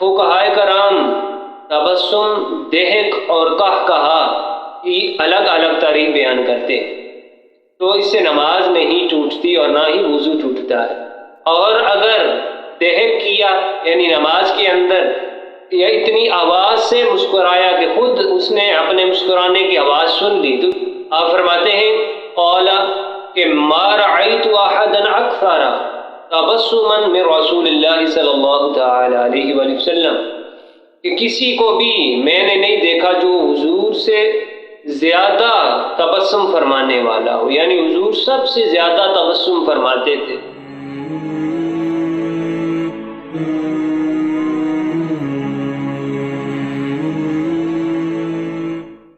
فقہائے کرام تبسم، دہک اور قہقہا کی الگ الگ تعریف بیان کرتے ہیں، تو اس سے نماز نہیں ٹوٹتی اور نہ ہی وضو ٹوٹتا ہے۔ اور اگر دہک کیا یعنی نماز کے اندر یا اتنی آواز سے مسکرایا کہ خود اس نے اپنے مسکرانے کی آواز سن لی، تو آپ فرماتے ہیں قال کہ ما رأیت احدا اکثر تبسما من رسول اللہ صلی اللہ تعالی علیہ وآلہ وسلم، کہ کسی کو بھی میں نے نہیں دیکھا جو حضور سے زیادہ تبسم فرمانے والا ہو، یعنی حضور سب سے زیادہ تبسم فرماتے تھے۔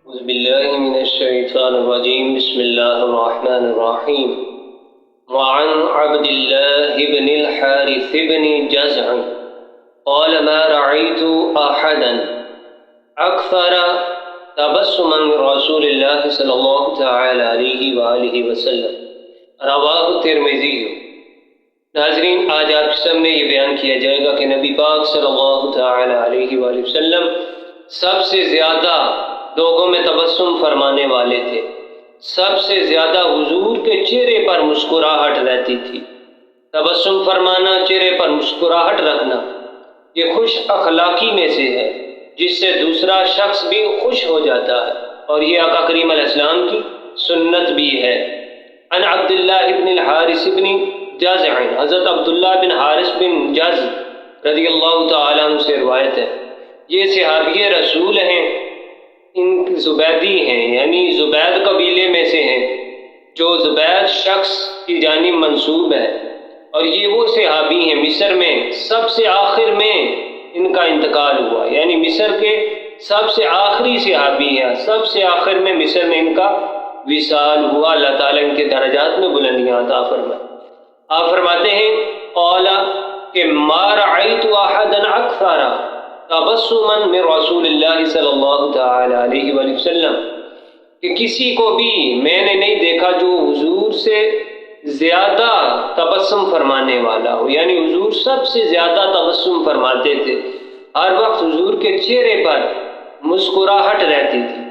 اعوذ باللہ من الشیطان الرجیم، بسم اللہ الرحمن الرحیم۔ وعن عبد اللہ بن الحارث بن جزع قال ما رأيت أحدا أكثر تبسما من رسول اللہ صلی اللہ تعالی علیہ وآلہ وسلم، رواہ ترمذی۔ ناظرین، آج آپ کے سامنے یہ بیان کیا جائے گا کہ نبی پاک صلی اللہ تعالی علیہ وآلہ وسلم سب سے زیادہ لوگوں میں تبسم فرمانے والے تھے، سب سے زیادہ حضور کے چہرے پر مسکراہٹ رہتی تھی۔ تبسم فرمانا، چہرے پر مسکراہٹ رکھنا، یہ خوش اخلاقی میں سے ہے جس سے دوسرا شخص بھی خوش ہو جاتا ہے، اور یہ آقا کریم علیہ السلام کی سنت بھی ہے۔ عن عبداللہ بن الحارث بن جزع، حضرت عبداللہ بن حارث بن جزع رضی اللہ تعالیٰ عنہ سے روایت ہے، یہ صحابی رسول ہیں، ان زبیدی ہیں، یعنی زبید قبیلے میں سے ہیں، جو زبید شخص کی جانب منسوب ہے، اور یہ وہ صحابی ہیں مصر میں سب سے آخر میں ان کا انتقال ہوا، یعنی مصر کے سب سے آخری صحابی ہیں، سب سے آخر میں مصر میں ان کا وصال ہوا۔ اللہ تعالیٰ ان کے درجات میں بلندیاں عطا فرمائے۔ آپ فرماتے ہیں قال کہ ما رأیت احدا اکثر تبسما من رسول اللہ صلی اللہ تعالی علیہ وآلہ وسلم، کہ کسی کو بھی میں نے نہیں دیکھا جو حضور سے زیادہ تبسم فرمانے والا ہو، یعنی حضور سب سے زیادہ تبسم فرماتے تھے، ہر وقت حضور کے چہرے پر مسکراہٹ رہتی تھی۔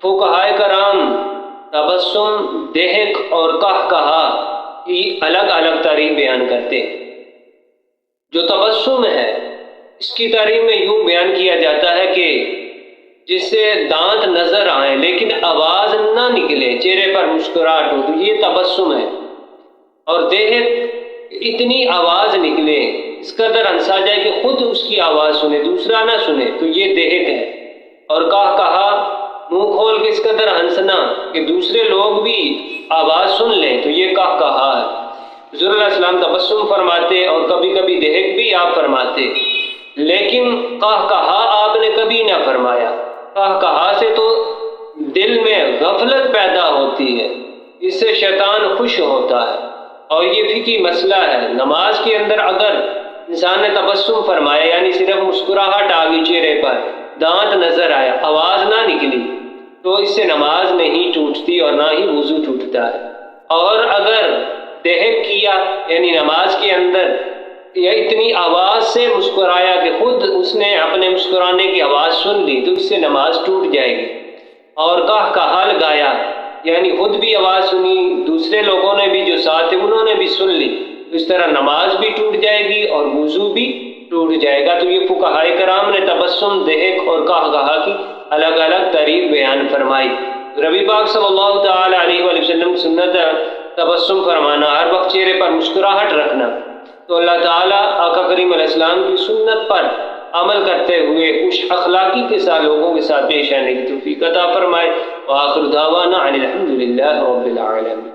فقہائے کرام تبسم، دہک اور قہقہا کی الگ الگ تعریف بیان کرتے ہیں۔ جو تبسم ہے اس کی تعریف میں یوں بیان کیا جاتا ہے کہ جس سے دانت نظر آئیں لیکن آواز نہ نکلے، چہرے پر مسکراہٹ ہو، تو یہ تبسم ہے۔ اور دہک اتنی آواز نکلے، اس قدر ہنسا جائے کہ خود اس کی آواز سنے، دوسرا نہ سنے، تو یہ دہک ہے۔ اور قہقہا، منہ کھول کے اس قدر ہنسنا کہ دوسرے لوگ بھی آواز سن لیں، تو یہ قہقہا ہے۔ حضور علیہ السلام تبسم فرماتے اور کبھی کبھی دہک بھی آپ فرماتے، لیکن قہقہا آپ نے کبھی نہ فرمایا۔ قہقہا سے تو دل میں غفلت پیدا ہوتی ہے، اس سے شیطان خوش ہوتا ہے، اور یہ فقہی مسئلہ ہے۔ نماز کے اندر اگر انسان نے تبسم فرمایا، یعنی صرف مسکراہٹ آ گئی چہرے پر، دانت نظر آیا، آواز نہ نکلی، تو اس سے نماز نہیں ٹوٹتی اور نہ ہی وضو ٹوٹتا ہے۔ اور اگر دہک کیا یعنی نماز کے اندر یا اتنی آواز سے مسکرایا کہ خود اس نے اپنے مسکرانے کی آواز سن لی، تو اس سے نماز ٹوٹ جائے گی۔ اور قہقہا لگایا یعنی خود بھی آواز سنی، دوسرے لوگوں نے بھی جو ساتھ تھے انہوں نے بھی سن لی، تو اس طرح نماز بھی ٹوٹ جائے گی اور وضو بھی ٹوٹ جائے گا۔ تو یہ فقہائے کرام نے تبسم، دہک اور قہقہا کی الگ الگ تعریف بیان فرمائی۔ نبی پاک صلی اللہ تعالی علیہ وآلہ وسلم کی سنت ہے تبسم فرمانا، ہر وقت چہرے پر مسکراہٹ رکھنا۔ تو اللہ تعالیٰ آقا کریم علیہ السلام کی سنت پر عمل کرتے ہوئے خوش اخلاقی کے ساتھ لوگوں کے ساتھ پیش آنے کی توفیق عطا فرمائے۔ وآخر دعوانا ان الحمد للہ رب العالمین۔